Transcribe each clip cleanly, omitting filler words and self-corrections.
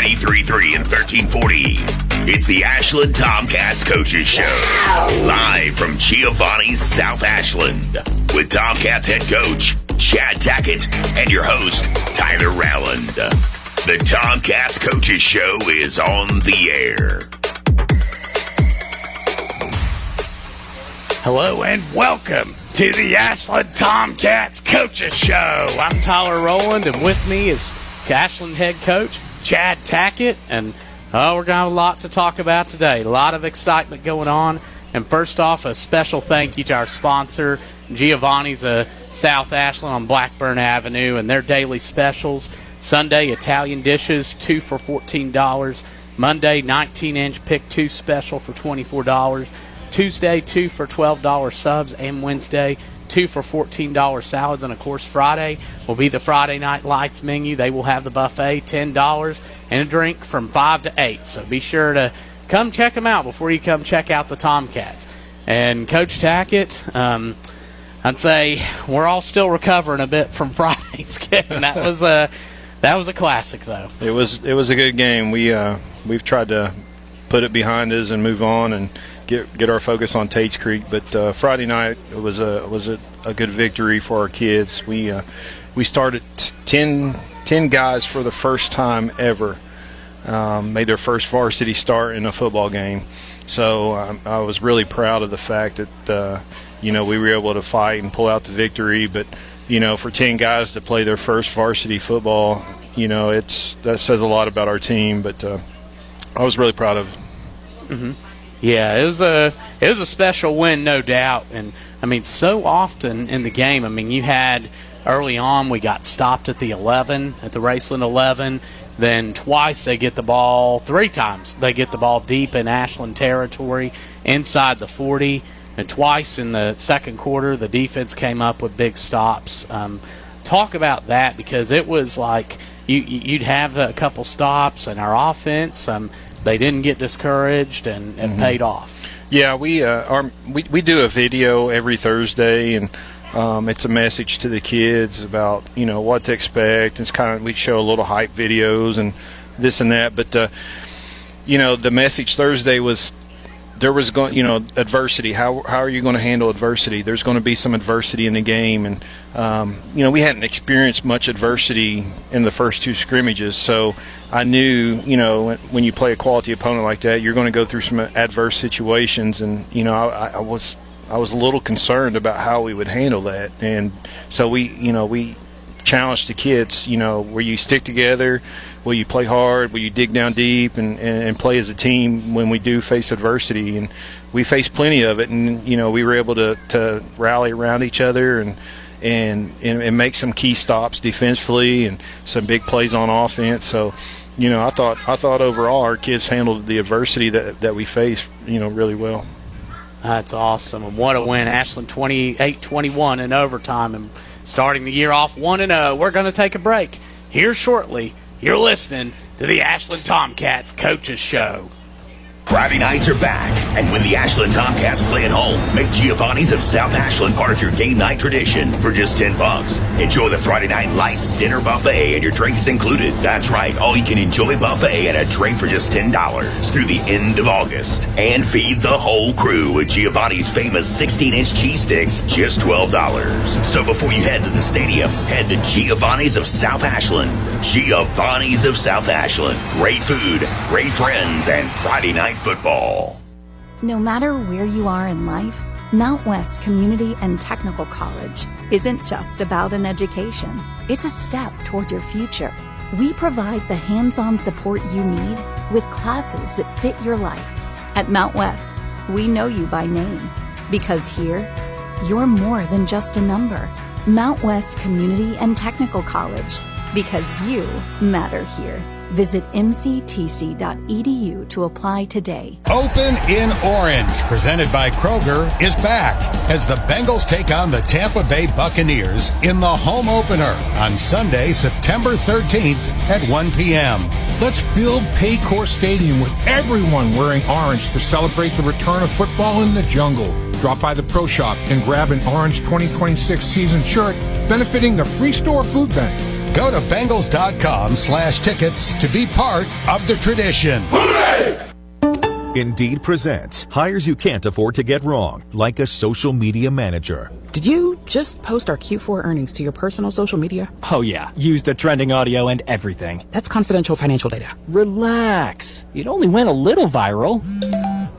93.3 and 1340. It's the Ashland Tomcats Coaches Show. Live from Giovanni's South Ashland. With Tomcats head coach Chad Tackett and your host Tyler Rowland. The Tomcats Coaches Show is on the air. Hello and welcome to the Ashland Tomcats Coaches Show. I'm Tyler Rowland, and with me is Ashland head coach Chad Tackett, and we're going to have a lot to talk about today. A lot of excitement going on. And first off, a special thank you to our sponsor, Giovanni's South Ashland on Blackburn Avenue, and their daily specials. Sunday, Italian dishes, 2 for $14. Monday, 19-inch pick 2 special for $24. Tuesday, 2 for $12 subs, and Wednesday, 2 for $14 salads. And, of course, Friday will be the Friday Night Lights menu. They will have the buffet, $10, and a drink from 5 to 8. So be sure to come check them out before you come check out the Tomcats. And Coach Tackett, I'd say we're all still recovering a bit from Friday's game. That was a classic, though. It was a good game. We've tried to put it behind us and move on and get our focus on Tates Creek. But Friday night it was a good victory for our kids. We started 10 guys for the first time ever. Made their first varsity start in a football game. So I was really proud of the fact that we were able to fight and pull out the victory. But for 10 guys to play their first varsity football, that says a lot about our team. But I was really proud of it. Mm-hmm. Yeah, it was a special win, no doubt. And I mean, so often in the game, I mean, you had early on we got stopped at the 11, at the Raceland 11. Then twice they get the ball, 3 times they get the ball deep in Ashland territory inside the 40. And twice in the second quarter, the defense came up with big stops. Talk about that, because it was like you'd have a couple stops, and our offense, they didn't get discouraged, and it paid off. Yeah, we do a video every Thursday, and it's a message to the kids about what to expect. It's kind of, we show a little hype videos and this and that, but the message Thursday was there was adversity. How are you going to handle adversity? There's going to be some adversity in the game, and we hadn't experienced much adversity in the first 2 scrimmages, so I knew when you play a quality opponent like that, you're going to go through some adverse situations, and I was a little concerned about how we would handle that. And so we challenged the kids, will you stick together? Will you play hard? Will you dig down deep and play as a team when we do face adversity? And we faced plenty of it, and we were able to rally around each other and make some key stops defensively and some big plays on offense. So I thought overall our kids handled the adversity that we faced really well. That's awesome. And what a win. Ashland 28-21 in overtime, and starting the year off 1-0. We're going to take a break here shortly. You're listening to the Ashland Tomcats Coaches Show. Friday nights are back, and when the Ashland Tomcats play at home, make Giovanni's of South Ashland part of your game night tradition for just $10. Enjoy the Friday Night Lights dinner buffet, and your drink is included. That's right, all you can enjoy buffet and a drink for just $10 through the end of August. And feed the whole crew with Giovanni's famous 16-inch cheese sticks, just $12. So before you head to the stadium, head to Giovanni's of South Ashland. Giovanni's of South Ashland. Great food, great friends, and Friday night football. No matter where you are in life, Mount West Community and Technical College isn't just about an education. It's a step toward your future. We provide the hands-on support you need with classes that fit your life. At Mount West, we know you by name, because here, you're more than just a number. Mount West Community and Technical College, because you matter here. Visit mctc.edu to apply today. Open in Orange, presented by Kroger, is back as the Bengals take on the Tampa Bay Buccaneers in the home opener on Sunday, September 13th at 1 p.m. Let's fill Paycor Stadium with everyone wearing orange to celebrate the return of football in the jungle. Drop by the Pro Shop and grab an Orange 2026 season shirt benefiting the Free Store Food Bank. Go to Bengals.com/tickets to be part of the tradition. Indeed presents hires you can't afford to get wrong, like a social media manager. Did you just post our Q4 earnings to your personal social media? Oh yeah, used the trending audio and everything. That's confidential financial data. Relax. It only went a little viral.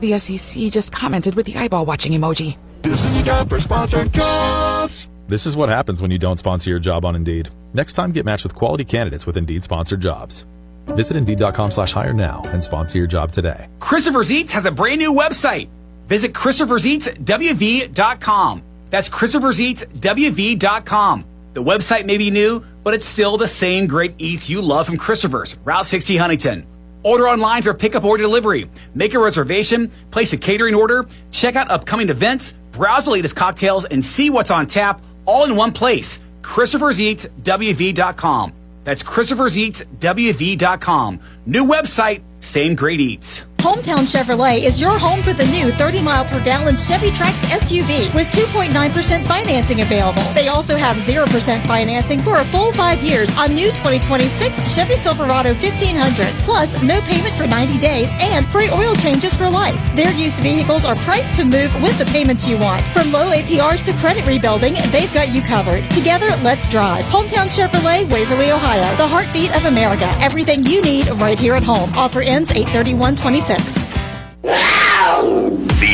The SEC just commented with the eyeball watching emoji. This is the job for sponsored jobs. This is what happens when you don't sponsor your job on Indeed. Next time, get matched with quality candidates with Indeed sponsored jobs. Visit Indeed.com/hire now and sponsor your job today. Christopher's Eats has a brand new website. Visit Christopher'sEatsWV.com. That's Christopher'sEatsWV.com. The website may be new, but it's still the same great eats you love from Christopher's, Route 60 Huntington. Order online for pickup or delivery. Make a reservation, place a catering order, check out upcoming events, browse the latest cocktails, and see what's on tap all in one place. Christopher'sEatsWV.com. That's Christopher'sEatsWV.com. New website, same great eats. Hometown Chevrolet is your home for the new 30-mile-per-gallon Chevy Trax SUV with 2.9% financing available. They also have 0% financing for a full 5 years on new 2026 Chevy Silverado 1500s, plus no payment for 90 days and free oil changes for life. Their used vehicles are priced to move with the payments you want. From low APRs to credit rebuilding, they've got you covered. Together, let's drive. Hometown Chevrolet, Waverly, Ohio. The heartbeat of America. Everything you need right here at home. Offer ends 8/31/26. The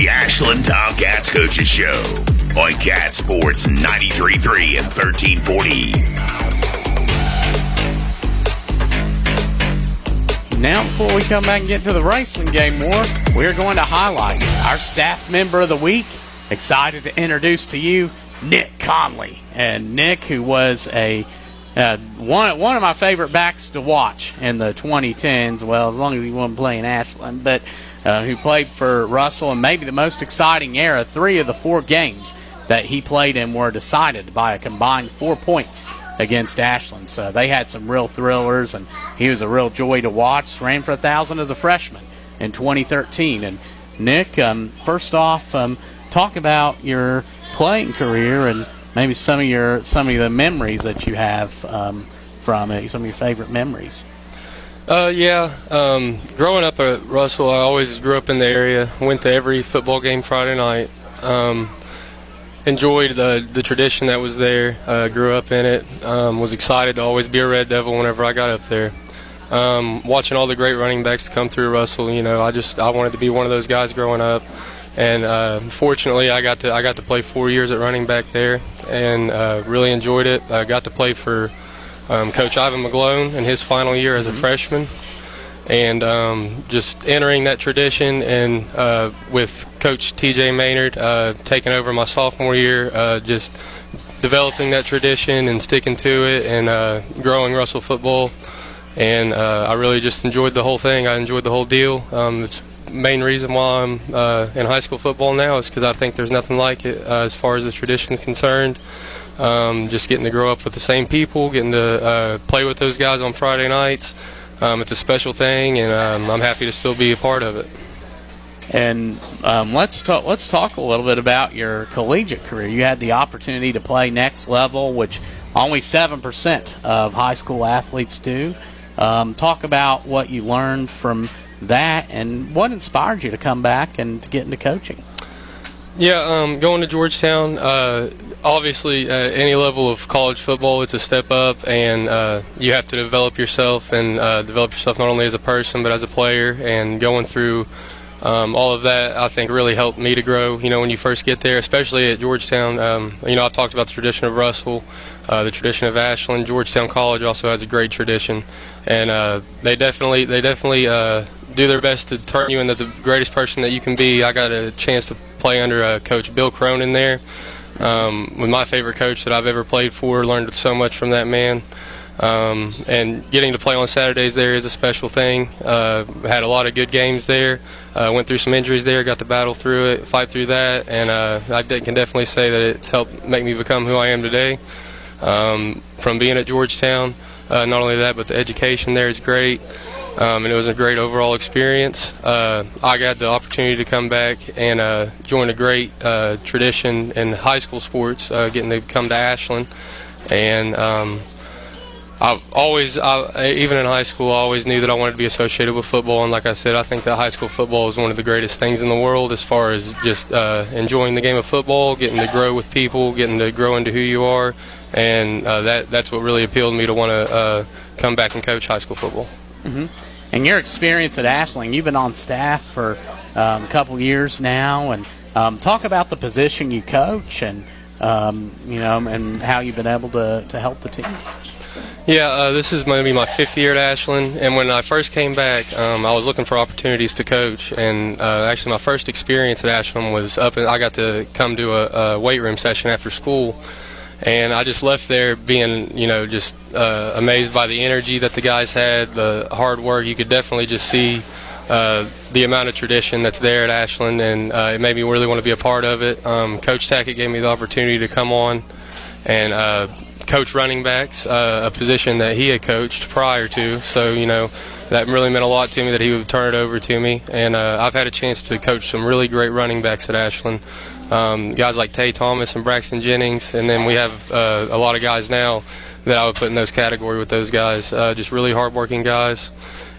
Ashland Tomcats Coaches Show on Cat Sports 93.3 and 1340. Now, before we come back and get to the wrestling game more, we're going to highlight our staff member of the week. Excited to introduce to you Nick Conley. And Nick, who was one of my favorite backs to watch in the 2010s, well, as long as he wasn't playing Ashland, but who played for Russell, and maybe the most exciting era. 3 of the 4 games that he played in were decided by a combined 4 points against Ashland. So they had some real thrillers, and he was a real joy to watch. Ran for 1,000 as a freshman in 2013. And Nick, first off, talk about your playing career and maybe some of the memories that you have from it, some of your favorite memories. Growing up at Russell, I always grew up in the area, went to every football game Friday night, enjoyed the tradition that was there, grew up in it, was excited to always be a Red Devil whenever I got up there. Watching all the great running backs come through Russell, I wanted to be one of those guys growing up. And fortunately, I got to play 4 years at running back there, and really enjoyed it. I got to play for Coach Ivan McGlone in his final year as a freshman, and just entering that tradition, and with Coach TJ Maynard taking over my sophomore year, just developing that tradition and sticking to it, and growing Russell football. And I really just enjoyed the whole thing. I enjoyed the whole deal. It's main reason why I'm in high school football now is because I think there's nothing like it as far as the tradition is concerned. Just getting to grow up with the same people, getting to play with those guys on Friday nights. It's a special thing, and I'm happy to still be a part of it. And let's talk a little bit about your collegiate career. You had the opportunity to play next level, which only 7% of high school athletes do. Talk about what you learned from that and what inspired you to come back and to get into coaching. Yeah, going to Georgetown, obviously any level of college football, it's a step up, and you have to develop yourself and develop yourself not only as a person but as a player, and going through all of that I think really helped me to grow, when you first get there, especially at Georgetown. I've talked about the tradition of Russell, the tradition of Ashland. Georgetown College also has a great tradition, and they definitely do their best to turn you into the greatest person that you can be. I got a chance to play under Coach Bill Cronin there, with my favorite coach that I've ever played for. Learned so much from that man, and getting to play on Saturdays there is a special thing. Had a lot of good games there. Went through some injuries there, got to battle through it, fight through that, and I can definitely say that it's helped make me become who I am today. From being at Georgetown, not only that, but the education there is great. And it was a great overall experience. I got the opportunity to come back and join a great tradition in high school sports, getting to come to Ashland. And I've always, even in high school, I always knew that I wanted to be associated with football. And like I said, I think that high school football is one of the greatest things in the world as far as just enjoying the game of football, getting to grow with people, getting to grow into who you are. And that's what really appealed to me to want to come back and coach high school football. Mm-hmm. And your experience at Ashland, you've been on staff for a couple years now. And talk about the position you coach and, and how you've been able to help the team. Yeah, this is maybe my 5th year at Ashland, and when I first came back, I was looking for opportunities to coach, and actually my first experience at Ashland was I got to come to a weight room session after school, and I just left there being, just amazed by the energy that the guys had, the hard work. You could definitely just see the amount of tradition that's there at Ashland, and it made me really want to be a part of it. Coach Tackett gave me the opportunity to come on and coach running backs, a position that he had coached prior to. So, that really meant a lot to me that he would turn it over to me. And I've had a chance to coach some really great running backs at Ashland. Guys like Tay Thomas and Braxton Jennings. And then we have a lot of guys now that I would put in those category with those guys. Just really hardworking guys.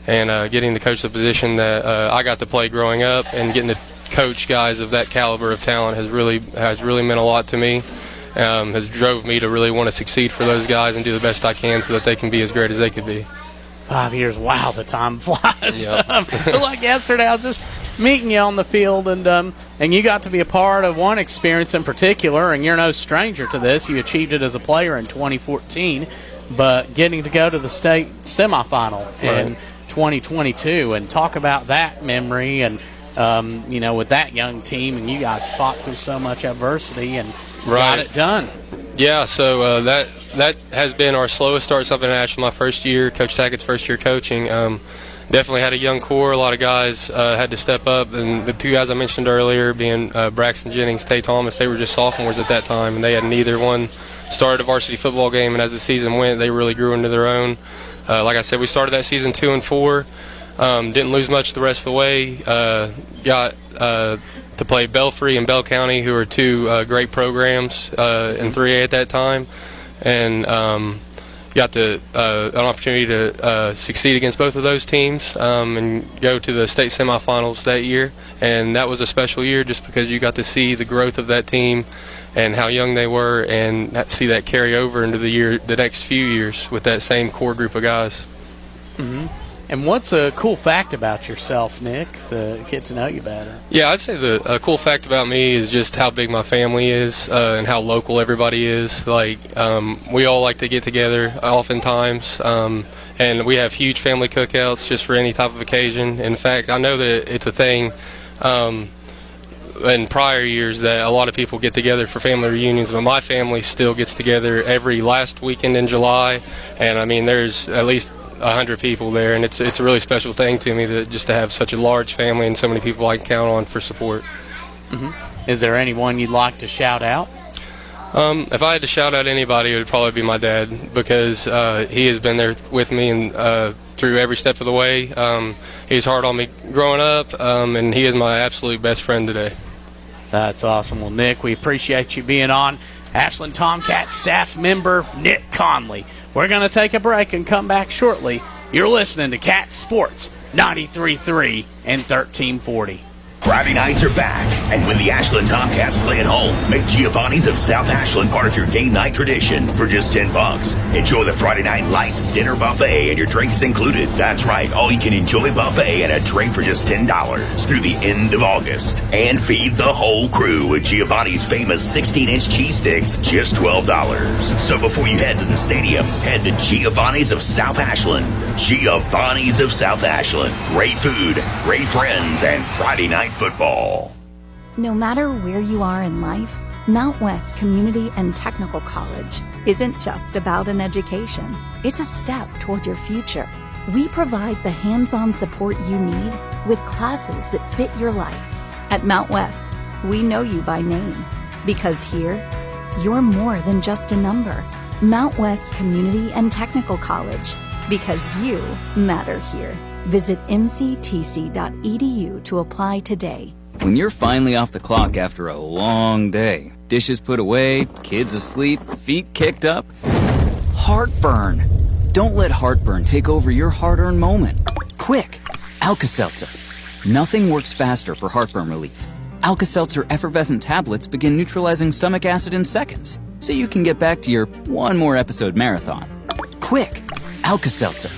And getting to coach the position that I got to play growing up and getting to coach guys of that caliber of talent has really meant a lot to me. Has drove me to really want to succeed for those guys and do the best I can so that they can be as great as they could be. 5 years, wow, the time flies. Yep. Like yesterday, I was just meeting you on the field, and you got to be a part of one experience in particular, and you're no stranger to this. You achieved it as a player in 2014, but getting to go to the state semifinal in 2022, and talk about that memory, and with that young team, and you guys fought through so much adversity and got it done. Yeah, so that has been our slowest start. Something actually my first year, Coach Tackett's first year coaching. Definitely had a young core. A lot of guys had to step up, and the 2 guys I mentioned earlier, being Braxton Jennings, Tay Thomas, they were just sophomores at that time, and they had neither one started a varsity football game. And as the season went, they really grew into their own. Like I said, we started that season 2-4. Didn't lose much the rest of the way. Got to play Belfry and Bell County, who are 2 great programs in 3A at that time, and got an opportunity to succeed against both of those teams and go to the state semifinals that year. And that was a special year just because you got to see the growth of that team and how young they were, and see that carry over into the next few years with that same core group of guys. Mm-hmm. And what's a cool fact about yourself, Nick, to get to know you better? Yeah, I'd say the cool fact about me is just how big my family is and how local everybody is. Like, we all like to get together oftentimes, and we have huge family cookouts just for any type of occasion. In fact, I know that it's a thing in prior years that a lot of people get together for family reunions, but my family still gets together every last weekend in July, and I mean, there's at least 100 people there, and it's a really special thing to me to have such a large family and so many people I can count on for support. Mm-hmm. Is there anyone you'd like to shout out? If I had to shout out anybody, it would probably be my dad, because he has been there with me and through every step of the way. He's hard on me growing up, and he is my absolute best friend today. That's awesome. Well, Nick, we appreciate you being on. Ashland Tomcats staff member Nick Conley. We're going to take a break and come back shortly. You're listening to Cat Sports 93.3 and 1340. Friday nights are back, and when the Ashland Tomcats play at home, make Giovanni's of South Ashland part of your game night tradition for just $10. Enjoy the Friday night lights dinner buffet, and your drink is included. That's right, all you can enjoy buffet and a drink for just $10 through the end of August. And feed the whole crew with Giovanni's famous 16-inch cheese sticks, just $12. So before you head to the stadium, head to Giovanni's of South Ashland. Giovanni's of South Ashland. Great food, great friends, and Friday night football. No matter where you are in life, Mount West Community and Technical College isn't just about an education. It's a step toward your future. We provide the hands-on support you need with classes that fit your life. At Mount West, we know you by name, because here, you're more than just a number. Mount West Community and Technical College, because you matter here. Visit mctc.edu to apply today. When you're finally off the clock after a long day, dishes put away, kids asleep, feet kicked up, heartburn. Don't let heartburn take over your hard-earned moment. Quick, Alka-Seltzer. Nothing works faster for heartburn relief. Alka-Seltzer effervescent tablets begin neutralizing stomach acid in seconds, so you can get back to your one more episode marathon. Quick, Alka-Seltzer.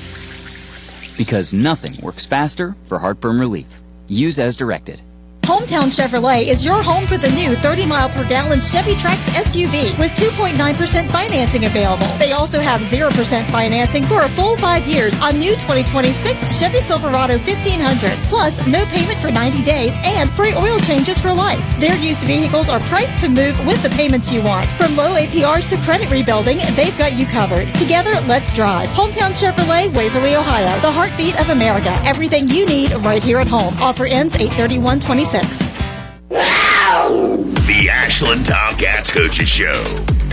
Because nothing works faster for heartburn relief. Use as directed. Hometown Chevrolet is your home for the new 30-mile-per-gallon Chevy Trax SUV with 2.9% financing available. They also have 0% financing for a full 5 years on new 2026 Chevy Silverado 1500s, plus no payment for 90 days and free oil changes for life. Their used vehicles are priced to move with the payments you want. From low APRs to credit rebuilding, they've got you covered. Together, let's drive. Hometown Chevrolet, Waverly, Ohio. The heartbeat of America. Everything you need right here at home. Offer ends 8/31/26. The Ashland Tomcats Coaches Show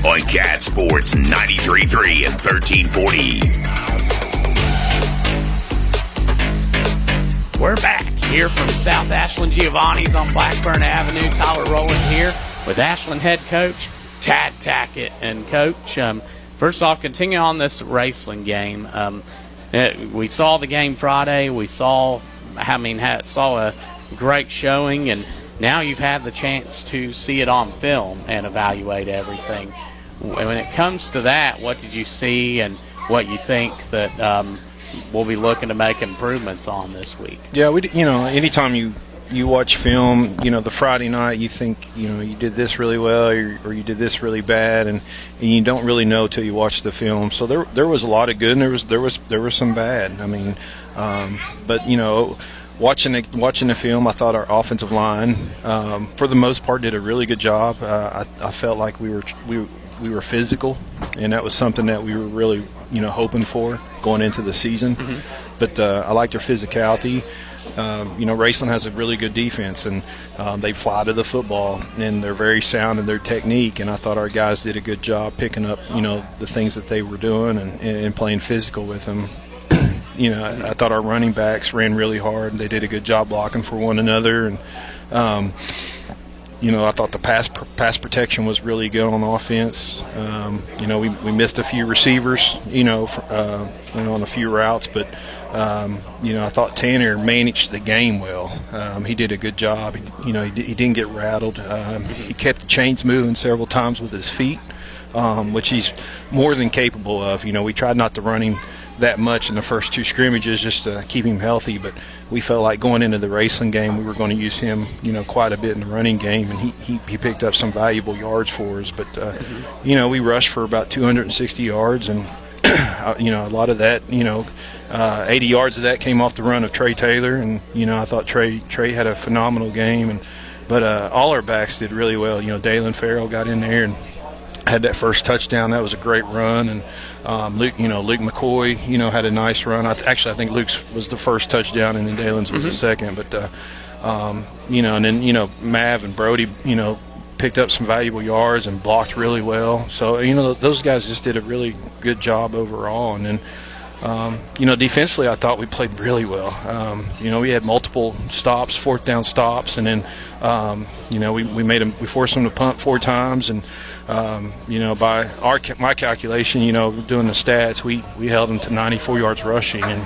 on Cat Sports 93.3 and 1340. We're back here from South Ashland Giovanni's on Blackburn Avenue. Tyler Rowland here with Ashland head coach Chad Tackett. And Coach, first off, continue on this Raceland game. We saw the game Friday. We saw a great showing, and now you've had the chance to see it on film and evaluate everything. When it comes to that, what did you see and what you think that we'll be looking to make improvements on this week? Yeah, anytime you watch film, the Friday night you think, you did this really well or you did this really bad, and you don't really know till you watch the film. So there was a lot of good and there was some bad. I mean, but watching the film, I thought our offensive line, for the most part, did a really good job. I felt like we were physical, and that was something that we were really hoping for going into the season. Mm-hmm. But I liked their physicality. Raceland has a really good defense, and they fly to the football, and they're very sound in their technique. And I thought our guys did a good job picking up the things that they were doing and playing physical with them. I thought our running backs ran really hard. They did a good job blocking for one another, and I thought the pass protection was really good on offense. We missed a few receivers, on a few routes, but I thought Tanner managed the game well. He did a good job. He didn't get rattled. He kept the chains moving several times with his feet, which he's more than capable of. We tried not to run him that much in the first two scrimmages just to keep him healthy, but we felt like going into the Raceland game we were going to use him quite a bit in the running game, and he picked up some valuable yards for us. But we rushed for about 260 yards, and a lot of that 80 yards of that came off the run of Trey Taylor, and I thought Trey had a phenomenal game, but all our backs did really well. Dalen Farrell got in there and had that first touchdown. That was a great run, and Luke McCoy, had a nice run. I think Luke's was the first touchdown, and then Dalen's was the second. But and then Mav and Brody, picked up some valuable yards and blocked really well. So those guys just did a really good job overall. And then defensively, I thought we played really well. We had multiple stops, fourth down stops, and then we forced them to punt 4 times, and by my calculation, doing the stats, we held them to 94 yards rushing, and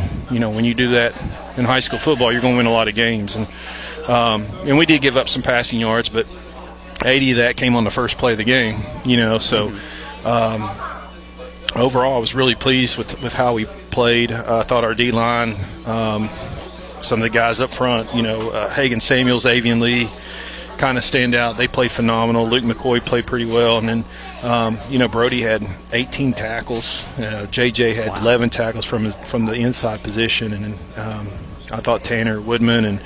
when you do that in high school football, you're going to win a lot of games, and we did give up some passing yards, but 80 of that came on the first play of the game, so overall I was really pleased with how we played. I thought our D-line, some of the guys up front, Hagan Samuels, Avian Lee, kind of stand out. They played phenomenal. Luke McCoy played pretty well, and then Brody had 18 tackles. JJ had 11 tackles from the inside position, and then I thought Tanner Woodman and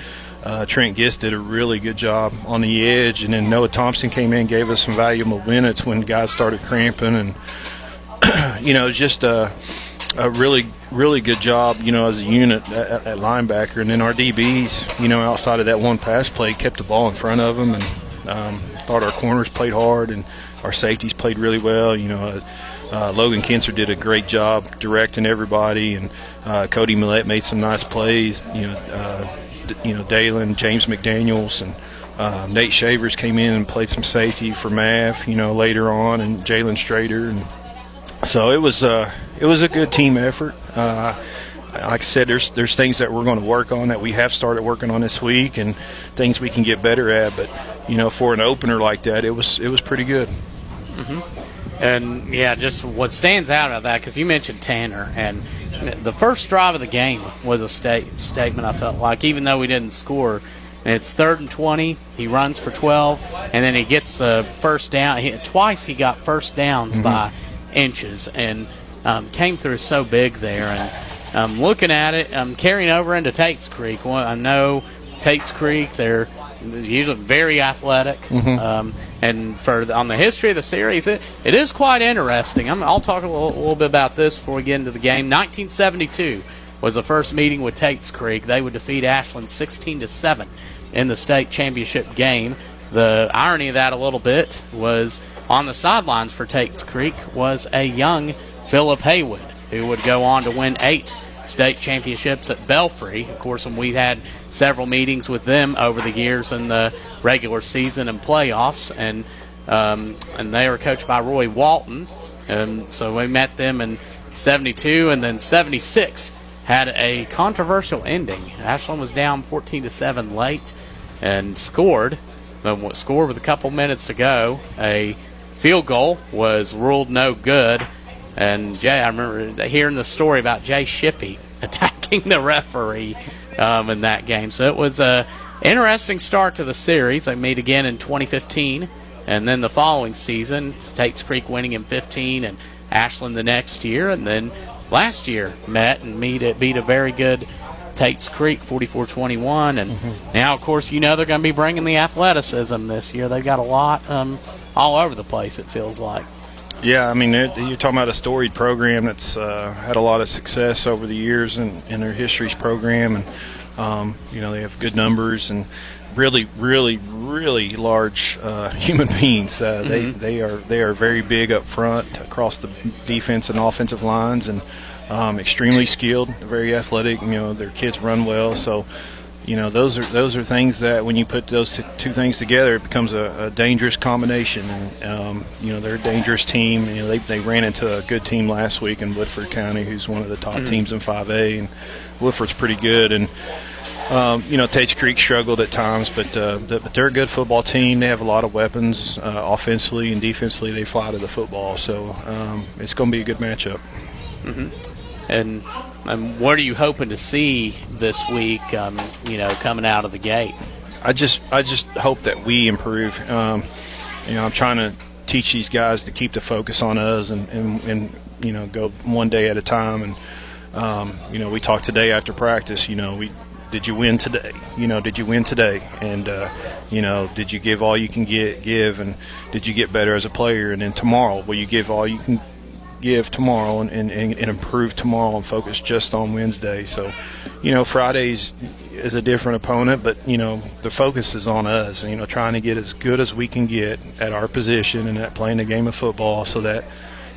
Trent Gist did a really good job on the edge, and then Noah Thompson came in and gave us some valuable minutes when guys started cramping, and just a really, really good job, as a unit at linebacker. And then our DBs, outside of that one pass play, kept the ball in front of them, and thought our corners played hard, and our safeties played really well. Logan Kinser did a great job directing everybody, and Cody Millette made some nice plays. Dalen, James McDaniels, and Nate Shavers came in and played some safety for Mav, later on, and Jalen Strader, and so it was a good team effort. Like I said, there's things that we're going to work on that we have started working on this week, and things we can get better at. But for an opener like that, it was pretty good. Mm-hmm. And yeah, just what stands out of that, because you mentioned Tanner, and the first drive of the game was a statement. I felt like, even though we didn't score. It's 3rd and 20. He runs for 12, and then he gets a first down. Twice he got first downs by inches, and came through so big there. And looking at it, carrying over into Tate's Creek. Well, I know Tate's Creek, they're usually very athletic. And on the history of the series, it is quite interesting. I'll talk a little bit about this before we get into the game. 1972 was the first meeting with Tate's Creek. They would defeat Ashland 16-7 in the state championship game. The irony of that a little bit was on the sidelines for Tate's Creek was a young Philip Haywood, who would go on to win 8 state championships at Belfry. Of course, and we've had several meetings with them over the years in the regular season and playoffs, and they were coached by Roy Walton. And so we met them in 72, and then 76 had a controversial ending. Ashland was down 14-7 late and scored with a couple minutes to go. A field goal was ruled no good. And I remember hearing the story about Jay Shippey attacking the referee in that game. So it was an interesting start to the series. They meet again in 2015. And then the following season, Tate's Creek winning in 15 and Ashland the next year. And then last year met and beat a very good Tate's Creek 44-21. And now, of course, they're going to be bringing the athleticism this year. They've got a lot all over the place, it feels like. Yeah, I mean, you're talking about a storied program that's had a lot of success over the years in their histories program, and they have good numbers and really, really, really large human beings. They are very big up front across the defense and offensive lines, and extremely skilled, very athletic. Their kids run well, so. Those are things that when you put those two things together, it becomes a dangerous combination. And they're a dangerous team. They ran into a good team last week in Woodford County, who's one of the top teams in 5A, and Woodford's pretty good. And Tate's Creek struggled at times, but they're a good football team. They have a lot of weapons offensively and defensively. They fly to the football, so it's going to be a good matchup. And what are you hoping to see this week, coming out of the gate? I just hope that we improve. I'm trying to teach these guys to keep the focus on us and go one day at a time. And, we talked today after practice, did you win today? Did you win today? And, did you give all you can give? And did you get better as a player? And then tomorrow, will you give all you can give tomorrow and improve tomorrow and focus just on Wednesday? So, Fridays is a different opponent, but, the focus is on us, trying to get as good as we can get at our position and at playing the game of football so that,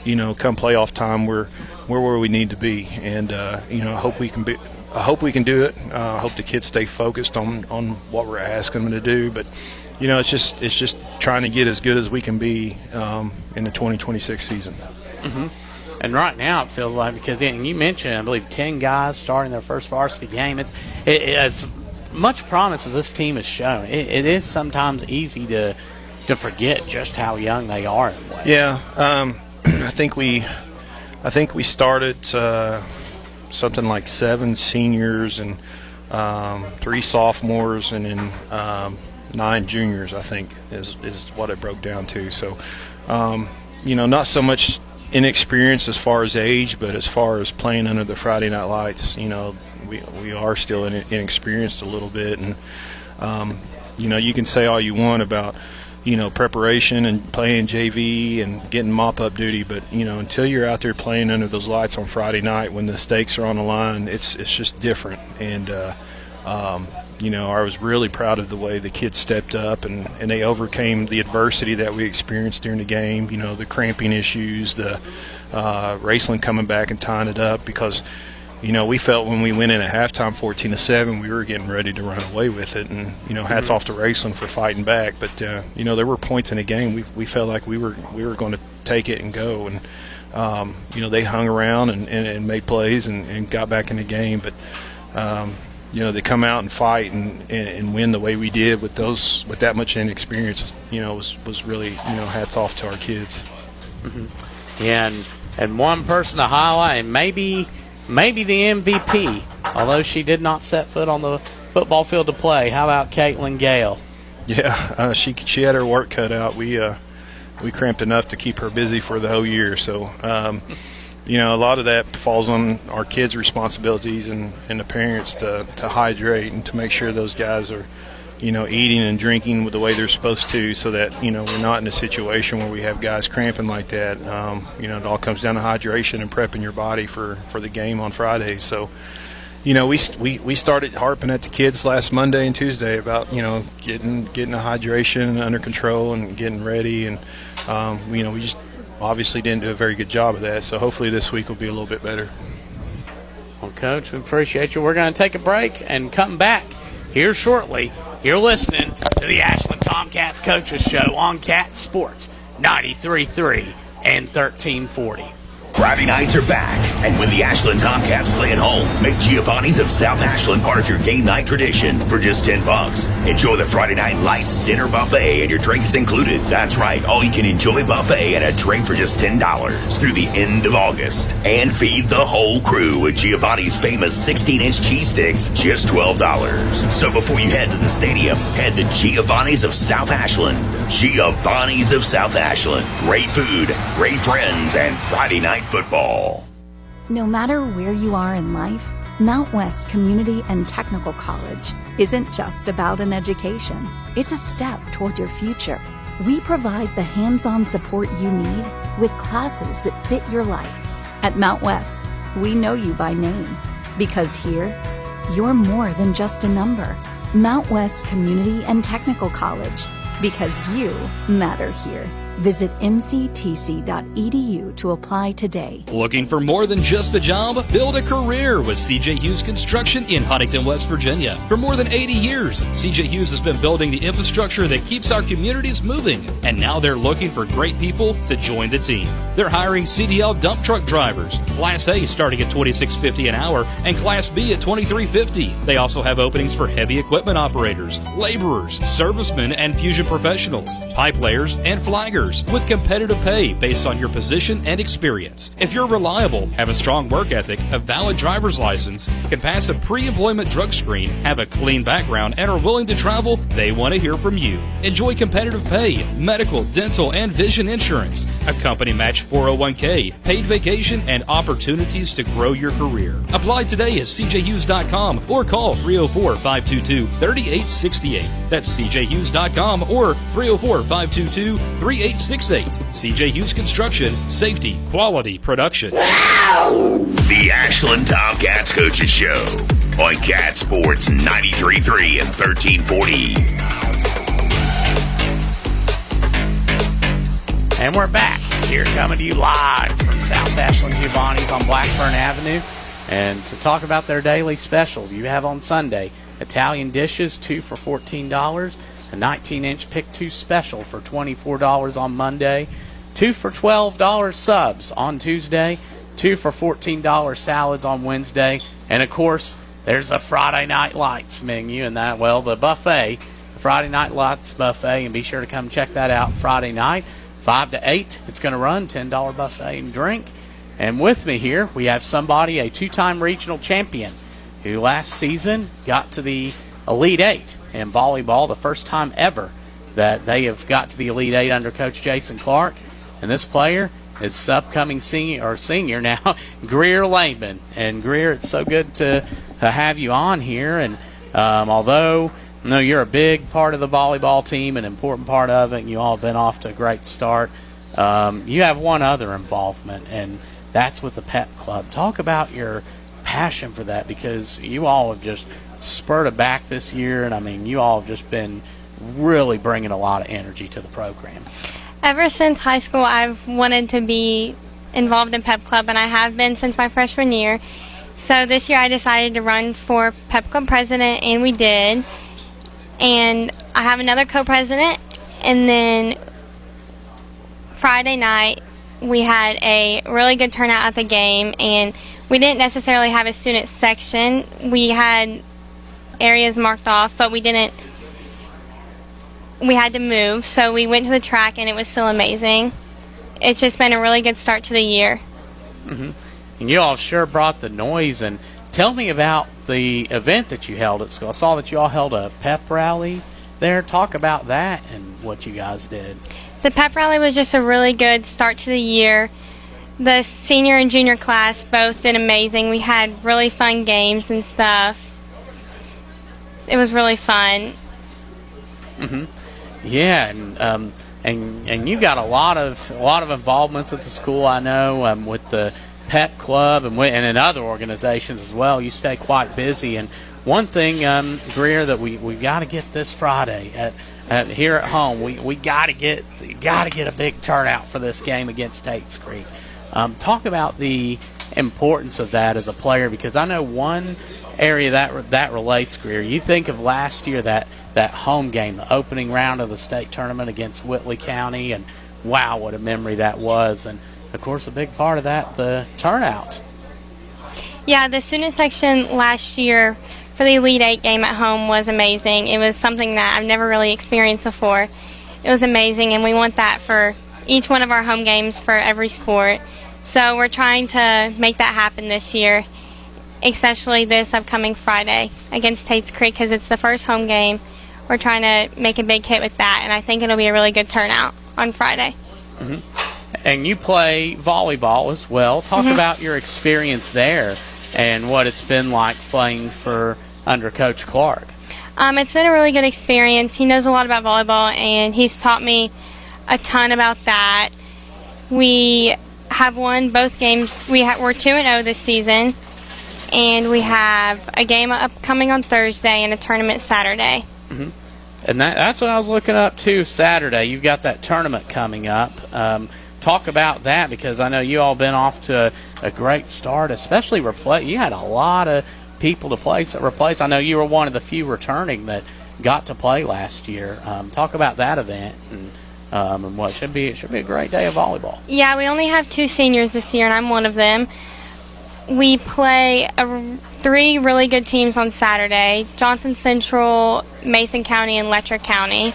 come playoff time, we're where we need to be. And, I hope we can do it. I hope the kids stay focused on what we're asking them to do. But, it's just trying to get as good as we can be in the 2026 season. And right now it feels like, because you mentioned, I believe, 10 guys starting their first varsity game. It's as much promise as this team has shown. It is sometimes easy to forget just how young they are in ways. Yeah, I think we started something like 7 seniors and 3 sophomores and then 9 juniors, I think, is what it broke down to. So, not so much inexperienced as far as age, but as far as playing under the Friday Night Lights, we are still inexperienced a little bit. And, you can say all you want about, preparation and playing JV and getting mop-up duty, but, until you're out there playing under those lights on Friday night when the stakes are on the line, it's just different. And, I was really proud of the way the kids stepped up and they overcame the adversity that we experienced during the game, the cramping issues, the Raceland coming back and tying it up, because, we felt when we went in at halftime 14-7, we were getting ready to run away with it. And, hats off to Raceland for fighting back. But, there were points in the game we felt like we were going to take it and go. And, they hung around and made plays and got back in the game. But they come out and fight and win the way we did with that much inexperience. Was really hats off to our kids. Mm-hmm. Yeah, and one person to highlight, and maybe the MVP, although she did not set foot on the football field to play. How about Caitlin Gale? Yeah, she had her work cut out. We cramped enough to keep her busy for the whole year. So, a lot of that falls on our kids' responsibilities and the parents to hydrate and to make sure those guys are, eating and drinking the way they're supposed to, so that, we're not in a situation where we have guys cramping like that. It all comes down to hydration and prepping your body for the game on Friday. So, we started harping at the kids last Monday and Tuesday about, getting the hydration under control and getting ready. And, we just obviously didn't do a very good job of that. So hopefully this week will be a little bit better. Well, Coach, we appreciate you. We're going to take a break and come back here shortly. You're listening to the Ashland Tomcats Coaches Show on Cat Sports 93.3 and 1340. Friday nights are back, and when the Ashland Tomcats play at home, make Giovanni's of South Ashland part of your game night tradition for just $10. Enjoy the Friday Night Lights dinner buffet, and your drink is included. That's right, all you can enjoy buffet and a drink for just $10 through the end of August. And feed the whole crew with Giovanni's famous 16-inch cheese sticks, just $12. So before you head to the stadium, head to Giovanni's of South Ashland. Giovanni's of South Ashland. Great food, great friends, and Friday night football. No matter where you are in life, Mount West Community and Technical College isn't just about an education. It's a step toward your future. We provide the hands-on support you need with classes that fit your life. At Mount West, we know you by name because here, you're more than just a number. Mount West Community and Technical College, because you matter here. Visit mctc.edu to apply today. Looking for more than just a job? Build a career with C.J. Hughes Construction in Huntington, West Virginia. For more than 80 years, C.J. Hughes has been building the infrastructure that keeps our communities moving. And now they're looking for great people to join the team. They're hiring CDL dump truck drivers, Class A starting at $26.50 an hour and Class B at $23.50. They also have openings for heavy equipment operators, laborers, servicemen, and fusion professionals, pipe layers, and flaggers, with competitive pay based on your position and experience. If you're reliable, have a strong work ethic, a valid driver's license, can pass a pre-employment drug screen, have a clean background, and are willing to travel, they want to hear from you. Enjoy competitive pay, medical, dental, and vision insurance, a company match 401k, paid vacation, and opportunities to grow your career. Apply today at cjhughes.com or call 304-522-3868. That's cjhughes.com or 304-522-3868. CJ Hughes Construction, safety, quality, production. The Ashland Tomcats Coaches Show on Cat Sports 93.3 and 1340. And we're back here coming to you live from South Ashland Giovanni's on Blackburn Avenue. And to talk about their daily specials you have on Sunday, Italian dishes, 2 for $14. A 19-inch Pick 2 special for $24 on Monday. 2 for $12 subs on Tuesday. 2 for $14 salads on Wednesday. And, of course, there's a Friday Night Lights menu. And that, well, the buffet, the Friday Night Lights buffet. And be sure to come check that out Friday night, 5 to 8. It's going to run, $10 buffet and drink. And with me here, we have somebody, a 2-time regional champion, who last season got to the Elite 8 in volleyball, the first time ever that they have got to the Elite 8 under Coach Jason Clark. And this player is upcoming senior now, Greer Lehman. And Greer, it's so good to have you on here. And although you're a big part of the volleyball team, an important part of it, and you all have been off to a great start, you have one other involvement, and that's with the Pep Club. Talk about your passion for that, because you all have just spurred it back this year, and I mean, you all have just been really bringing a lot of energy to the program. Ever since high school, I've wanted to be involved in Pep Club, and I have been since my freshman year. So this year I decided to run for Pep Club president, and we did. And I have another co-president, and then Friday night we had a really good turnout at the game, and we didn't necessarily have a student section. We had areas marked off, but we had to move, so we went to the track, and it was still amazing. It's just been a really good start to the year. Mm-hmm. And you all sure brought the noise. And tell me about the event that you held at school. I saw that you all held a pep rally there. Talk about that and what you guys did. The pep rally was just a really good start to the year. The senior and junior class both did amazing. We had really fun games and stuff. It was really fun. Mm-hmm. Yeah, and you got a lot of involvements at the school. I know with the pep club and in other organizations as well. You stay quite busy. And one thing, Greer, that we got to get this Friday here at home. We got to get a big turnout for this game against Tate's Creek. Talk about the importance of that as a player, because I know one area that relates, Greer. You think of last year, that home game, the opening round of the state tournament against Whitley County, and wow, what a memory that was. And of course, a big part of that, the turnout. Yeah, the student section last year for the Elite 8 game at home was amazing. It was something that I've never really experienced before. It was amazing, and we want that for each one of our home games for every sport. So we're trying to make that happen this year, especially this upcoming Friday against Tate's Creek, because it's the first home game. We're trying to make a big hit with that, and I think it'll be a really good turnout on Friday. Mm-hmm. And you play volleyball as well. Talk about your experience there and what it's been like playing under Coach Clark. It's been a really good experience. He knows a lot about volleyball, and he's taught me a ton about that. We have won both games. We're 2-0 this season, and we have a game upcoming on Thursday and a tournament Saturday. Mm-hmm. And that's what I was looking up to Saturday. You've got that tournament coming up. Talk about that, because I know you all been off to a great start, especially you had a lot of people to replace. I know you were one of the few returning that got to play last year. Talk about that event and what should be a great day of volleyball. Yeah, we only have 2 seniors this year, and I'm one of them. We play 3 really good teams on Saturday: Johnson Central, Mason County, and Letcher County.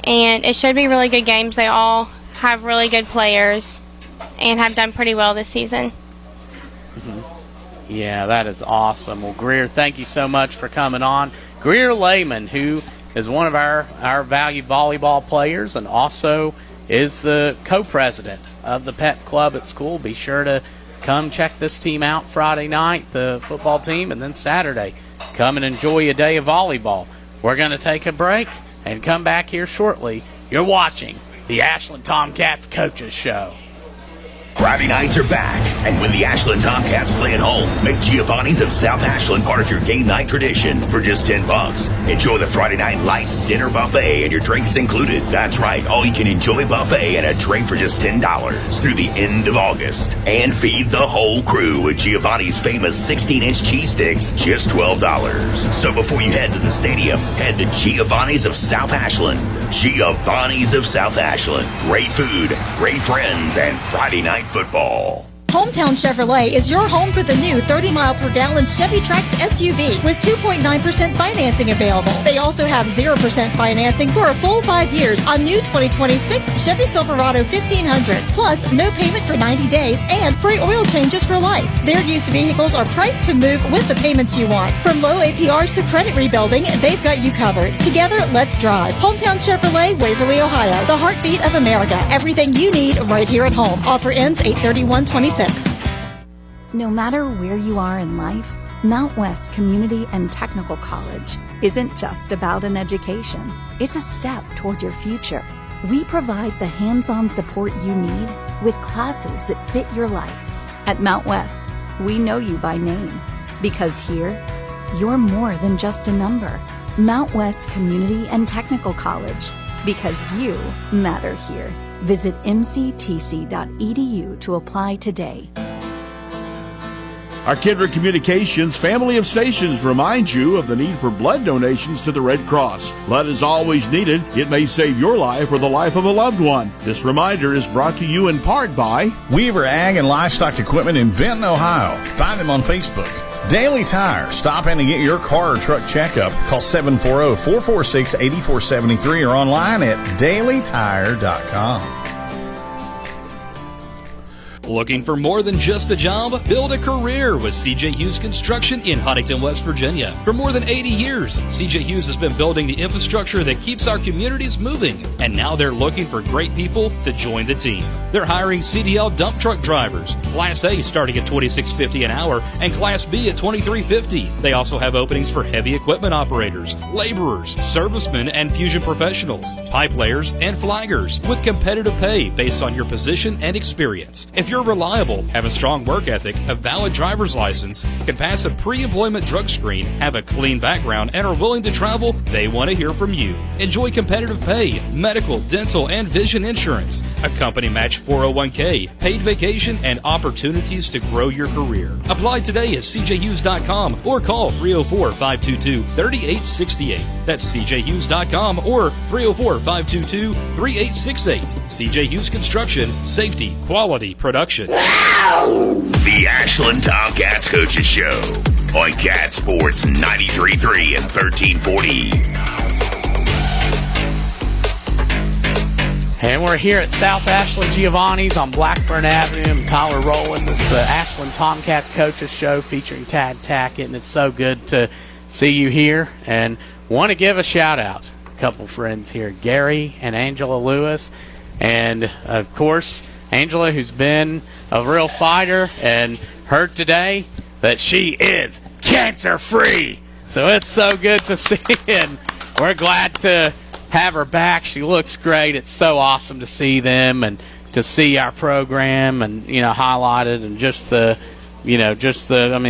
And it should be really good games. They all have really good players and have done pretty well this season. Mm-hmm. Yeah, that is awesome. Well, Greer, thank you so much for coming on. Greer Lehman, who is one of our valued volleyball players and also is the co-president of the pep club at school. Be sure to come check this team out Friday night, the football team, and then Saturday, come and enjoy a day of volleyball. We're going to take a break and come back here shortly. You're watching the Ashland Tomcats Coaches Show. Friday nights are back, and when the Ashland Tomcats play at home, make Giovanni's of South Ashland part of your game night tradition for just $10. Enjoy the Friday Night Lights dinner buffet, and your drinks included. That's right, all you can enjoy buffet and a drink for just $10 through the end of August. And feed the whole crew with Giovanni's famous 16-inch cheese sticks, just $12. So before you head to the stadium, head to Giovanni's of South Ashland. Giovanni's of South Ashland. Great food, great friends, and Friday night football. Hometown Chevrolet is your home for the new 30-mile-per-gallon Chevy Trax SUV with 2.9% financing available. They also have 0% financing for a full 5 years on new 2026 Chevy Silverado 1500s, plus no payment for 90 days and free oil changes for life. Their used vehicles are priced to move with the payments you want. From low APRs to credit rebuilding, they've got you covered. Together, let's drive. Hometown Chevrolet, Waverly, Ohio, the heartbeat of America. Everything you need right here at home. Offer ends 8/31/26. No matter where you are in life, Mount West Community and Technical College isn't just about an education. It's a step toward your future. We provide the hands-on support you need with classes that fit your life. At Mount West, we know you by name because here, you're more than just a number. Mount West Community and Technical College, because you matter here. Visit mctc.edu to apply today. Our Kindred Communications family of stations reminds you of the need for blood donations to the Red Cross. Blood is always needed. It may save your life or the life of a loved one. This reminder is brought to you in part by Weaver Ag and Livestock Equipment in Benton, Ohio. Find them on Facebook. Daily Tire. Stop in and get your car or truck checkup. Call 740-446-8473 or online at dailytire.com. Looking for more than just a job? Build a career with CJ Hughes Construction in Huntington, West Virginia. For more than 80 years, CJ Hughes has been building the infrastructure that keeps our communities moving. And now they're looking for great people to join the team. They're hiring CDL dump truck drivers, Class A starting at $26.50 an hour and Class B at $23.50. They also have openings for heavy equipment operators, laborers, servicemen, and fusion professionals, pipe layers, and flaggers with competitive pay based on your position and experience. If you're reliable, have a strong work ethic, a valid driver's license, can pass a pre-employment drug screen, have a clean background, and are willing to travel, they want to hear from you. Enjoy competitive pay, medical, dental, and vision insurance, a company match 401k, paid vacation, and opportunities to grow your career. Apply today at cjhughes.com or call 304-522-3868. That's cjhughes.com or 304-522-3868. CJ Hughes Construction, safety, quality, production. The Ashland Tomcats Coaches Show on Cat Sports 93.3 and 1340. And we're here at South Ashland Giovanni's on Blackburn Avenue. I'm Tyler Rowland. This is the Ashland Tomcats Coaches Show featuring Tad Tackett, and it's so good to see you here. And want to give a shout-out. A couple friends here, Gary and Angela Lewis. And, of course, Angela, who's been a real fighter, and heard today that she is cancer-free. So it's so good to see, and we're glad to have her back. She looks great. It's so awesome to see them and to see our program and, highlighted, and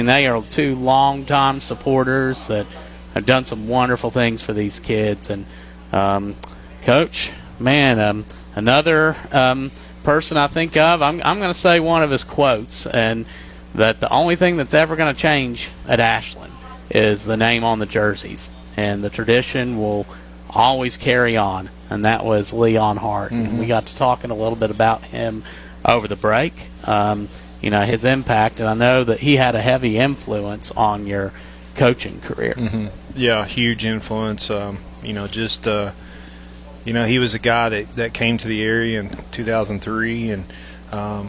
they are two long-time supporters that have done some wonderful things for these kids. And, Coach, man, another person I think of, I'm going to say one of his quotes, and that the only thing that's ever going to change at Ashland is the name on the jerseys, and the tradition will always carry on, and that was Leon Hart. Mm-hmm. And we got to talking a little bit about him over the break, his impact, and I know that he had a heavy influence on your coaching career. Mm-hmm. Yeah, huge influence. He was a guy that came to the area in 2003, and I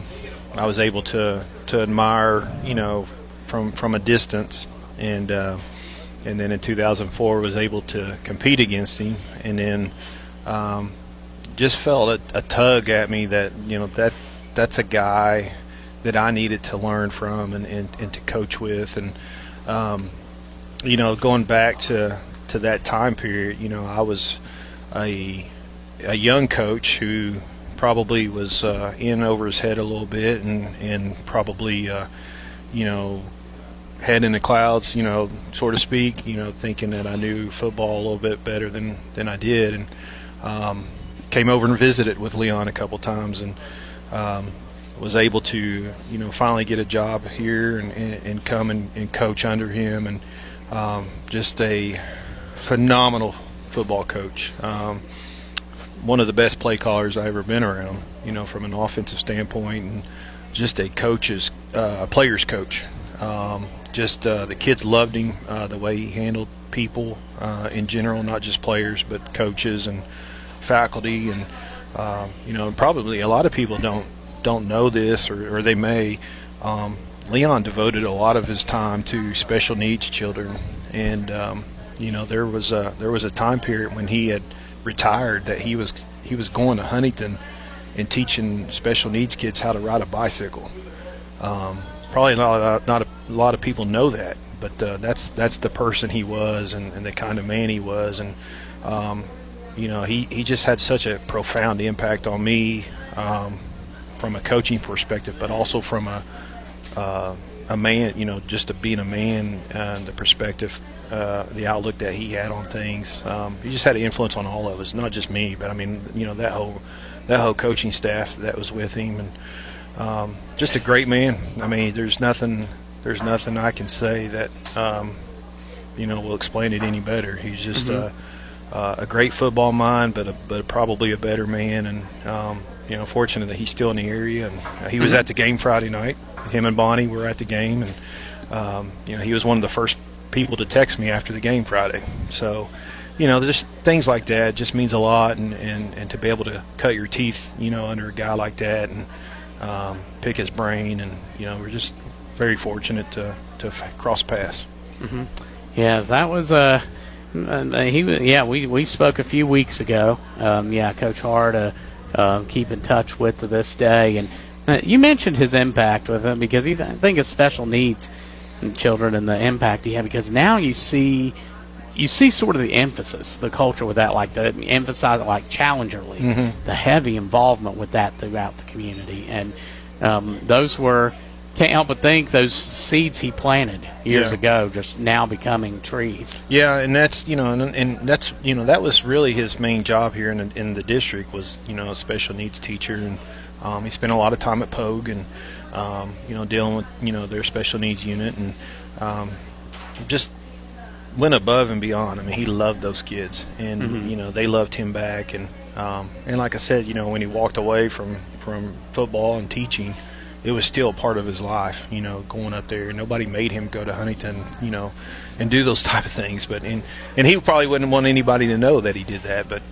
was able to admire, from a distance, and then in 2004 was able to compete against him, and then just felt a tug at me that that's a guy that I needed to learn from and to coach with, and going back to that time period, I was a young coach who probably was in over his head a little bit, and probably head in the clouds, so to speak, thinking that I knew football a little bit better than I did, and came over and visited with Leon a couple times, and was able to finally get a job here and come and coach under him, and just a phenomenal football coach, one of the best play callers I've ever been around, from an offensive standpoint, and just a player's coach. The kids loved him, the way he handled people in general, not just players, but coaches and faculty, and probably a lot of people don't know this, or they may. Leon devoted a lot of his time to special needs children, and there was a time period when he had retired that he was going to Huntington and teaching special needs kids how to ride a bicycle. Probably not a lot of people know that, but that's the person he was, and the kind of man he was, and he just had such a profound impact on me from a coaching perspective, but also from a man, just to being a man, and the perspective, the outlook that he had on things. He just had an influence on all of us, not just me, but that whole coaching staff that was with him, and just a great man. There's nothing there's nothing I can say that will explain it any better. He's just a great football mind, but probably a better man. And fortunate that he's still in the area. And he was at the game Friday night. Him and Bonnie were at the game, and he was one of the first people to text me after the game Friday. So, just things like that just means a lot, and to be able to cut your teeth, under a guy like that, and pick his brain, and we're just very fortunate to cross paths. Yes, that was we spoke a few weeks ago. Coach Hart, keep in touch with to this day, and you mentioned his impact with him, because I think his special needs children and the impact he had, because now you see sort of the emphasis, the culture with that, like the emphasize it, like Challenger League, the heavy involvement with that throughout the community, and those were, can't help but think, those seeds he planted years ago just now becoming trees. Yeah, and that's and that's that was really his main job here in the district, was a special needs teacher, and he spent a lot of time at Pogue, and dealing with their special needs unit, and just went above and beyond. I mean, he loved those kids, and they loved him back, and like I said, when he walked away from football and teaching, it was still part of his life, going up there. Nobody made him go to Huntington, and do those type of things. But and he probably wouldn't want anybody to know that he did that. But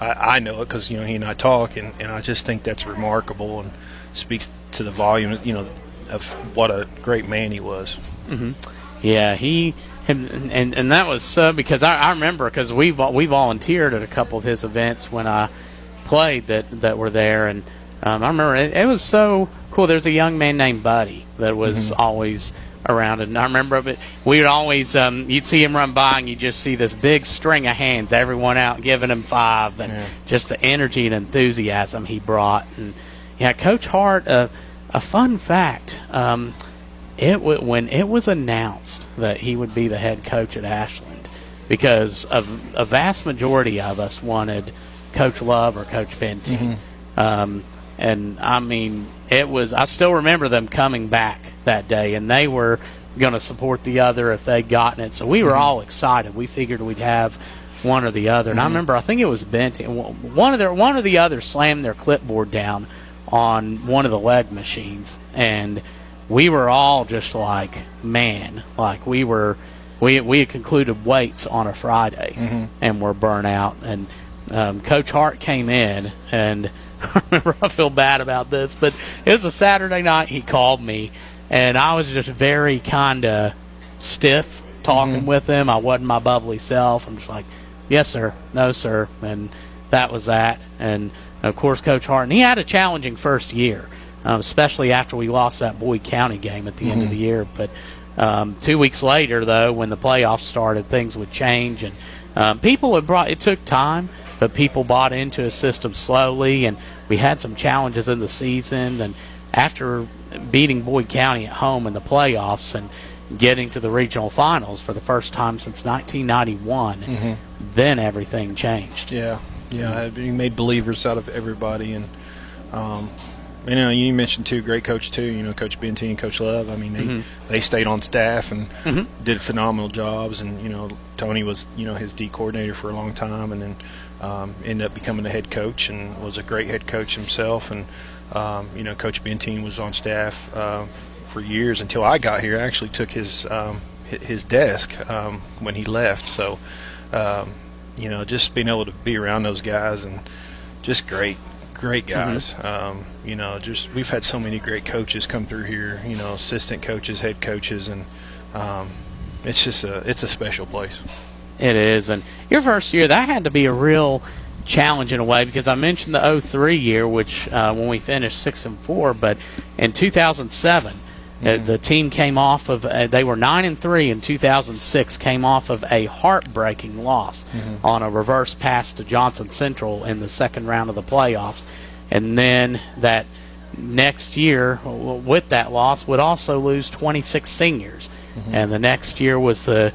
I know it, because he and I talk, and I just think that's remarkable and speaks to the volume, of what a great man he was. Yeah, and that was because I remember, because we volunteered at a couple of his events when I played that were there, and I remember it was so cool. There's a young man named Buddy that was always around, and I remember we would always you'd see him run by, and you just see this big string of hands, everyone out giving him five, and just the energy and enthusiasm he brought. And Coach Hart, a fun fact, when it was announced that he would be the head coach at Ashland, because a vast majority of us wanted Coach Love or Coach Benty. And I mean, I still remember them coming back that day, and they were going to support the other if they'd gotten it. So we were all excited. We figured we'd have one or the other. And I remember, I think it was Benty, one or the other slammed their clipboard down on one of the leg machines, and we were all just like, man, like we had concluded weights on a Friday, and we're burnt out. And Coach Hart came in, and I remember, I feel bad about this, but it was a Saturday night. He called me, and I was just very kind of stiff talking with him. I wasn't my bubbly self. I'm just like, yes, sir, no, sir, and that was that. And of course, Coach Hart, and he had a challenging first year, especially after we lost that Boyd County game at the end of the year. But 2 weeks later, though, when the playoffs started, things would change, and people had it took time, but people bought into his system slowly, and we had some challenges in the season. And after beating Boyd County at home in the playoffs and getting to the regional finals for the first time since 1991, then everything changed. Yeah, he made believers out of everybody. And you mentioned two great coaches too, Coach Benty and Coach Love. I mean, they stayed on staff and did phenomenal jobs. And Tony was his D coordinator for a long time, and then ended up becoming the head coach, and was a great head coach himself. And Coach Benty was on staff for years until I got here. I actually took his desk when he left. So just being able to be around those guys, and just great guys. We've had so many great coaches come through here, assistant coaches, head coaches, and it's a special place. It is. And your first year, that had to be a real challenge in a way, because I mentioned the 03 year, which when we finished 6-4, but in 2007, the team came off of they were 9-3 in 2006, came off of a heartbreaking loss on a reverse pass to Johnson Central in the second round of the playoffs. And then that next year, with that loss, would also lose 26 seniors. And the next year was the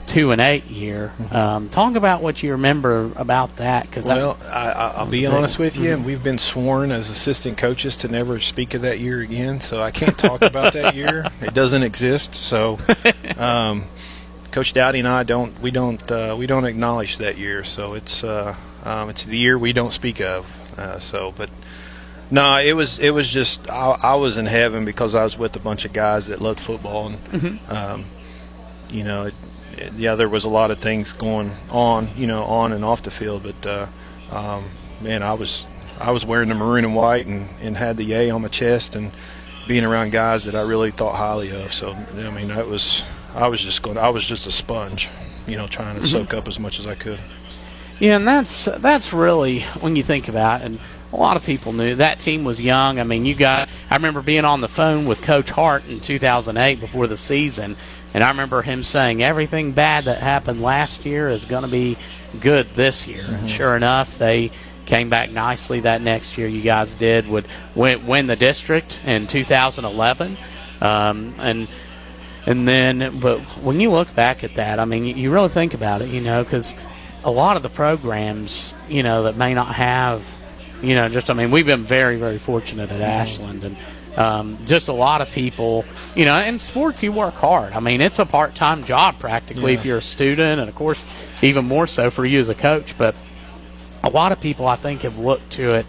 2-8 year. Talk about what you remember about that. Cause I'll be honest with you. We've been sworn as assistant coaches to never speak of that year again, so I can't talk about that year. It doesn't exist. So, Coach Dowdy and I don't acknowledge that year. So it's the year we don't speak of. But no, it was just I was in heaven because I was with a bunch of guys that loved football, and there was a lot of things going on, on and off the field. But man, I was wearing the maroon and white and had the A on my chest and being around guys that I really thought highly of. So I mean, I was just a sponge, trying to soak up as much as I could. Yeah, and that's really, when you think about it, and a lot of people knew that team was young. I mean, I remember being on the phone with Coach Hart in 2008 before the season, and I remember him saying everything bad that happened last year is going to be good this year. And sure enough, they came back nicely that next year. You guys did win the district in 2011, and then, but when you look back at that, I mean, you really think about it, because a lot of the programs, that may not have, we've been very, very fortunate at Ashland, and just a lot of people, in sports you work hard. I mean, it's a part-time job practically if you're a student, and of course even more so for you as a coach. But a lot of people, I think, have looked to it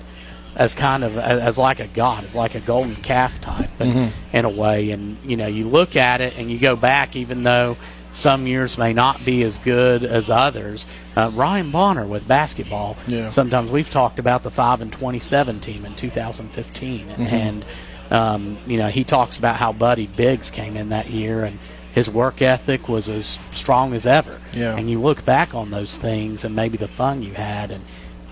as kind of as like a god, as like a golden calf type in a way. And, you look at it and you go back, even though some years may not be as good as others. Ryan Bonner with basketball. Yeah. Sometimes we've talked about the 5-27 team in 2015, and he talks about how Buddy Biggs came in that year, and his work ethic was as strong as ever. Yeah. And you look back on those things and maybe the fun you had, and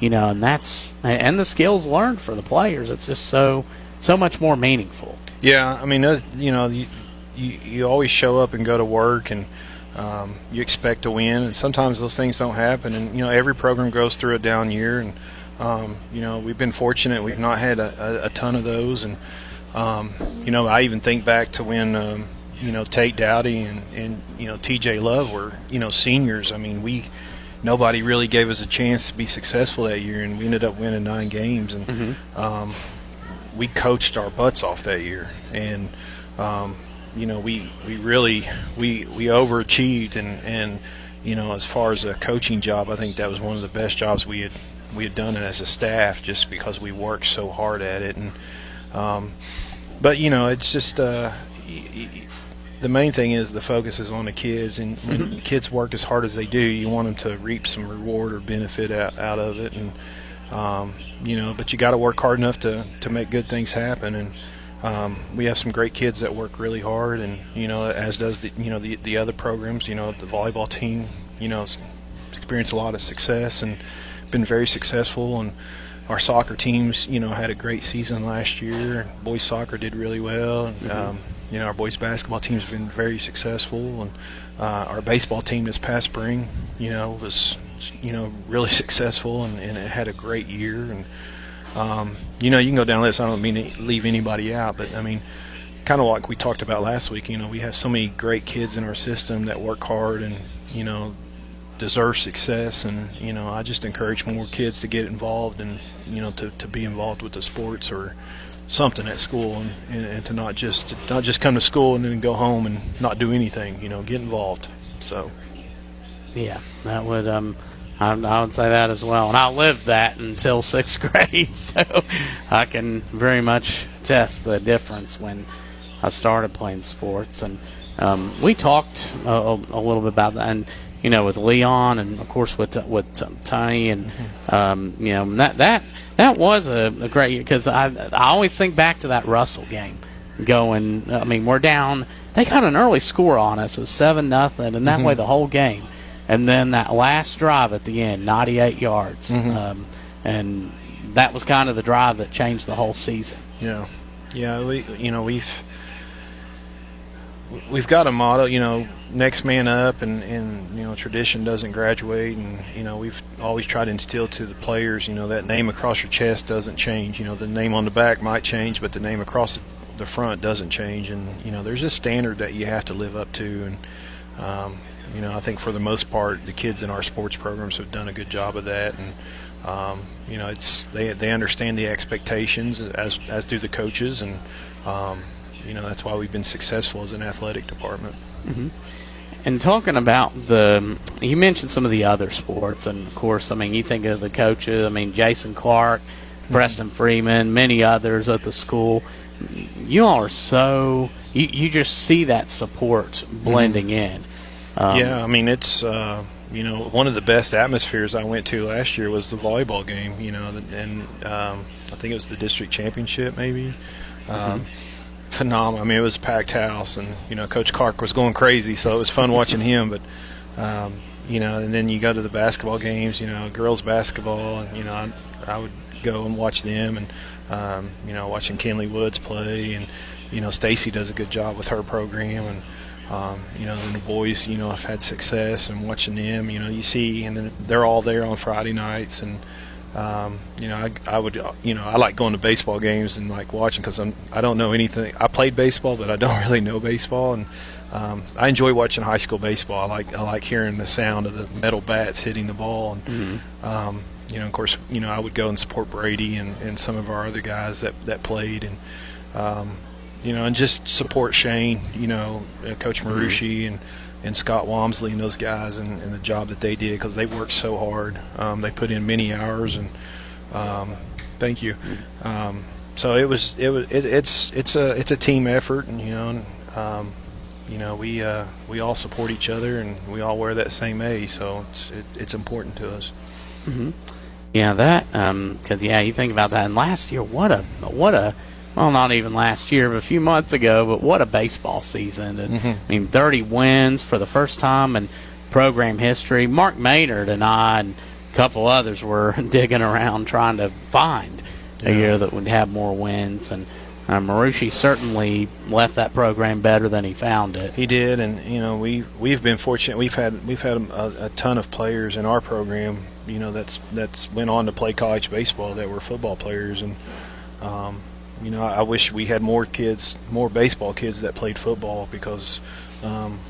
and the skills learned for the players. It's just so much more meaningful. Yeah, I mean, you always show up and go to work, and you expect to win, and sometimes those things don't happen. And every program goes through a down year, and we've been fortunate; we've not had a ton of those. And I even think back to when Tate Dowdy and TJ Love were seniors. I mean, nobody really gave us a chance to be successful that year, and we ended up winning 9 games, and we coached our butts off that year, and we really overachieved, and as far as a coaching job, I think that was one of the best jobs we had done it as a staff, just because we worked so hard at it. And but it's just the main thing is the focus is on the kids, and when kids work as hard as they do, you want them to reap some reward or benefit out of it. And but you got to work hard enough to make good things happen. And we have some great kids that work really hard, and as does the other programs. The volleyball team experienced a lot of success and been very successful, and our soccer teams had a great season last year. Boys soccer did really well, and our boys basketball team's been very successful, and our baseball team this past spring was really successful, and it had a great year. And you can go down the list. I don't mean to leave anybody out, but I mean, kind of like we talked about last week, we have so many great kids in our system that work hard and deserve success. And I just encourage more kids to get involved, and to be involved with the sports or something at school, and to not just come to school and then go home and not do anything. Get involved. So yeah, that would I would say that as well. And I lived that until 6th grade, so I can very much attest the difference when I started playing sports. And we talked a little bit about that, and with Leon, and of course with Tony, and that was a great year, because I always think back to that Russell game. We're down. They got an early score on us. It was 7-0, and that way the whole game. And then that last drive at the end, 98 yards, and that was kind of the drive that changed the whole season. Yeah. We've got a motto, next man up, and tradition doesn't graduate, and we've always tried to instill to the players, that name across your chest doesn't change. The name on the back might change, but the name across the front doesn't change. And there's a standard that you have to live up to, and I think for the most part, the kids in our sports programs have done a good job of that, and they understand the expectations as do the coaches, and that's why we've been successful as an athletic department. Mm-hmm. And talking about you mentioned some of the other sports, and of course, you think of the coaches. Jason Clark, Preston Freeman, many others at the school. You all are you just see that support blending in. It's one of the best atmospheres I went to last year was the volleyball game. And I think it was the district championship, maybe. Phenomenal. It was a packed house, and Coach Clark was going crazy, so it was fun watching him. But and then you go to the basketball games, girls basketball, and I would go and watch them, and watching Kenley Woods play, and Stacy does a good job with her program, and then the boys have had success, and watching them, you see, and then they're all there on Friday nights, and I would I like going to baseball games and like watching, because I don't know anything. I played baseball, but I don't really know baseball, and I enjoy watching high school baseball. I like hearing the sound of the metal bats hitting the ball, and of course I would go and support Brady and some of our other guys that played, and and just support Shane, Coach Marucci and Scott Walmsley and those guys, and the job that they did, because they worked so hard. They put in many hours, and thank you. So it's a team effort, and we all support each other, and we all wear that same A, so it's important to us. Mm-hmm. Yeah, that because you think about that. And last year, what a well, not even last year, but a few months ago, but what a baseball season. And 30 wins for the first time in program history. Mark Maynard and I and a couple others were digging around trying to find a year that would have more wins. And Marucci certainly left that program better than he found it. He did, and we've been fortunate. We've had a ton of players in our program, that's went on to play college baseball that were football players, and I wish we had more baseball kids that played football, because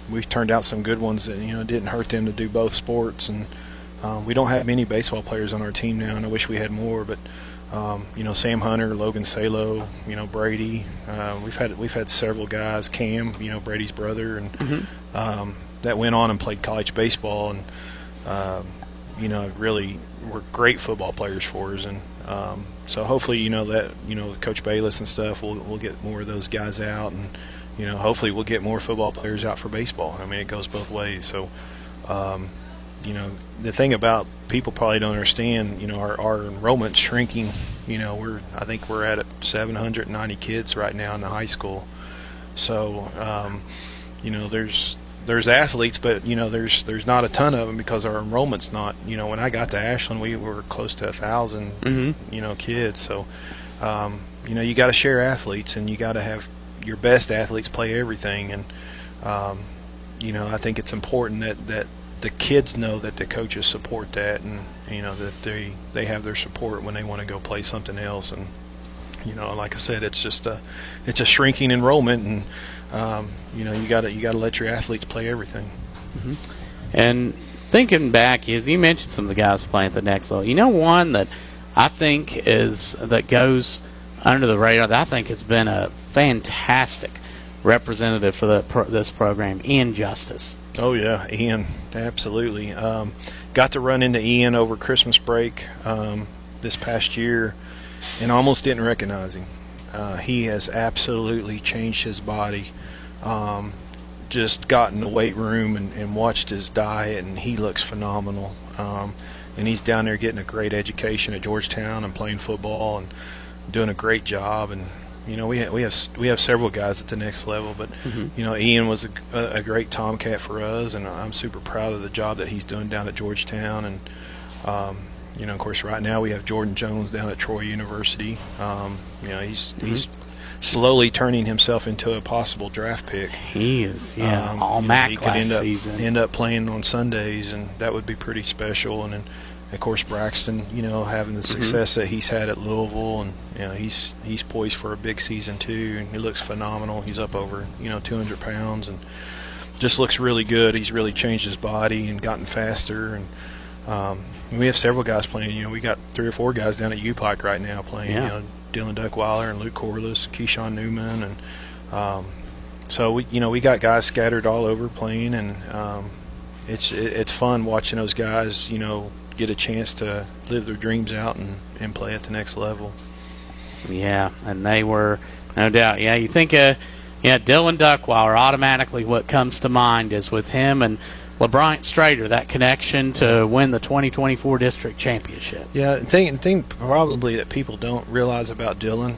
we've turned out some good ones that it didn't hurt them to do both sports, and we don't have many baseball players on our team now, and I wish we had more. But Sam Hunter, Logan Salo, Brady, we've had several guys, Cam, Brady's brother, and that went on and played college baseball, and really were great football players for us, and so hopefully that Coach Bayless and stuff, we'll get more of those guys out, and hopefully we'll get more football players out for baseball. It goes both ways. So the thing about people probably don't understand, our enrollment's shrinking. I think we're at 790 kids right now in the high school. So there's athletes, but there's not a ton of them, because our enrollment's not. When I got to Ashland, we were close to 1,000 kids. So you got to share athletes, and you got to have your best athletes play everything. And I think it's important that the kids know that the coaches support that, and that they have their support when they want to go play something else. And like I said, it's just a shrinking enrollment, and you got to let your athletes play everything. Mm-hmm. And thinking back, as you mentioned some of the guys playing at the next level, one that I think that goes under the radar, that I think has been a fantastic representative for this program, Ian Justice. Oh yeah, Ian, absolutely. Got to run into Ian over Christmas break this past year, and almost didn't recognize him. He has absolutely changed his body. Just got in the weight room and watched his diet, and he looks phenomenal. And he's down there getting a great education at Georgetown and playing football and doing a great job. And we have several guys at the next level, but Ian was a great Tomcat for us, and I'm super proud of the job that he's doing down at Georgetown. And of course, right now we have Jordan Jones down at Troy University. He's slowly turning himself into a possible draft pick. He is, all MAC last season. End up playing on Sundays, and that would be pretty special. And then, of course, Braxton, having the success that he's had at Louisville, and he's poised for a big season too, and he looks phenomenal. He's up over 200 pounds, and just looks really good. He's really changed his body and gotten faster. And we have several guys playing. We got 3 or 4 guys down at U-Pike right now playing. Yeah. Dylan Duckweiler and Luke Corliss, Keyshawn Newman, and so we got guys scattered all over playing, and it's fun watching those guys get a chance to live their dreams out and play at the next level. Yeah, and they were, no doubt. Yeah, you think Dylan Duckweiler, automatically what comes to mind is with him and LeBryant Strader, that connection to win the 2024 district championship. Yeah, the thing probably that people don't realize about Dylan,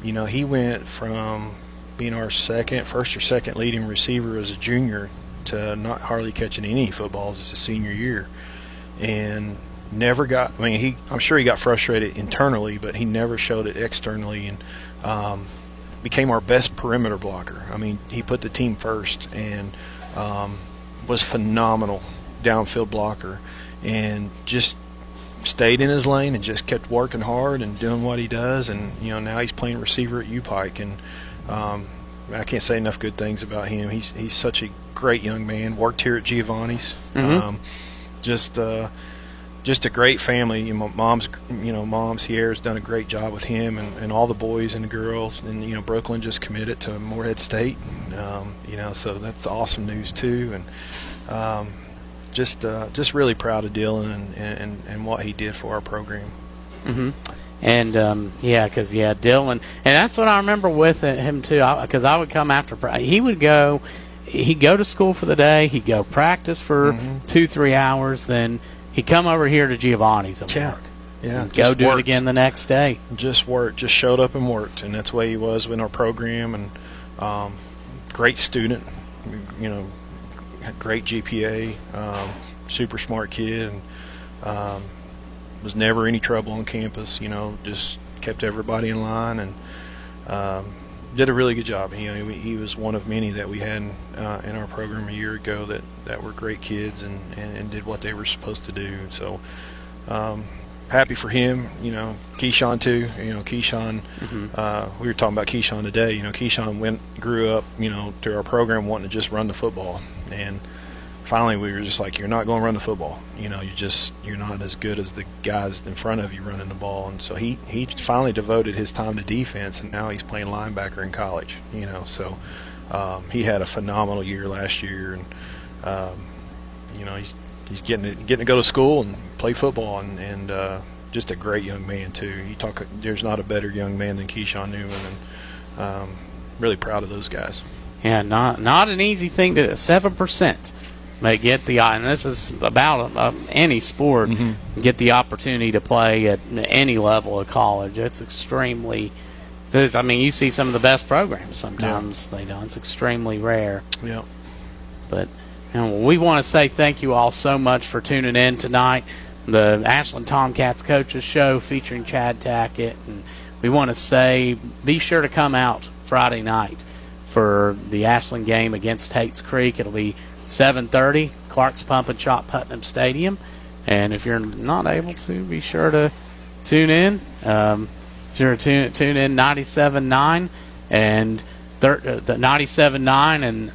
he went from being our first or second leading receiver as a junior to not hardly catching any footballs as a senior year, and never got. I'm sure he got frustrated internally, but he never showed it externally, and became our best perimeter blocker. He put the team first, and was phenomenal downfield blocker, and just stayed in his lane and just kept working hard and doing what he does. And now he's playing receiver at U-Pike, and I can't say enough good things about him. He's such a great young man. Worked here at Giovanni's. Mm-hmm. Just a great family. Mom Sierra's done a great job with him and all the boys and the girls. And Brooklyn just committed to Morehead State. So that's awesome news too. And just really proud of Dylan and what he did for our program. Mm-hmm. And Dylan, and that's what I remember with him too. Because I would come after he'd go to school for the day. He'd go practice for 2-3 hours, then he'd come over here to Giovanni's and work. Yeah, and go do it again the next day. Just worked, just showed up and worked, and that's the way he was in our program. And great student, great GPA, super smart kid, and was never any trouble on campus. Just kept everybody in line, and did a really good job. He was one of many that we had in our program a year ago that were great kids and did what they were supposed to do. So happy for him. Keyshawn too. Keyshawn. We were talking about Keyshawn today. Keyshawn grew up through our program wanting to just run the football, and finally we were just like, you're not going to run the football. You're not as good as the guys in front of you running the ball. And so he finally devoted his time to defense, and now he's playing linebacker in college. So he had a phenomenal year last year, and he's getting to go to school and play football, and just a great young man too. There's not a better young man than Keyshawn Newman, and really proud of those guys. Yeah, not an easy thing to 7%. May get and this is about any sport, get the opportunity to play at any level of college. It's extremely. You see some of the best programs. Sometimes they don't. It's extremely rare. Yeah. But we want to say thank you all so much for tuning in tonight. The Ashland Tomcats Coaches Show featuring Chad Tackett, and we want to say be sure to come out Friday night for the Ashland game against Tate's Creek. It'll be 7:30, Clark's Pump and Shop, Putnam Stadium. And if you're not able to, be sure to tune in. Tune in 97.9 and the 97.9 and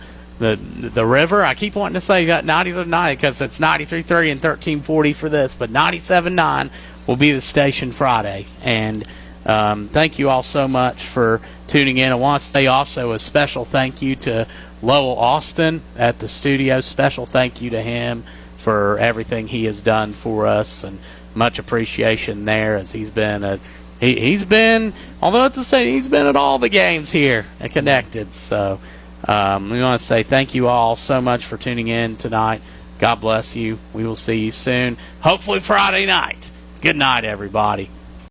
the River. I keep wanting to say you got 97.9 because it's 93.3 and 1340 for this, but 97.9 will be the station Friday. And thank you all so much for tuning in. I want to say also a special thank you to Lowell Austin at the studio. Special thank you to him for everything he has done for us, and much appreciation there, as he's been although it's he's been at all the games here at Connected. So we want to say thank you all so much for tuning in tonight. God bless you. We will see you soon, hopefully Friday night. Good night, everybody.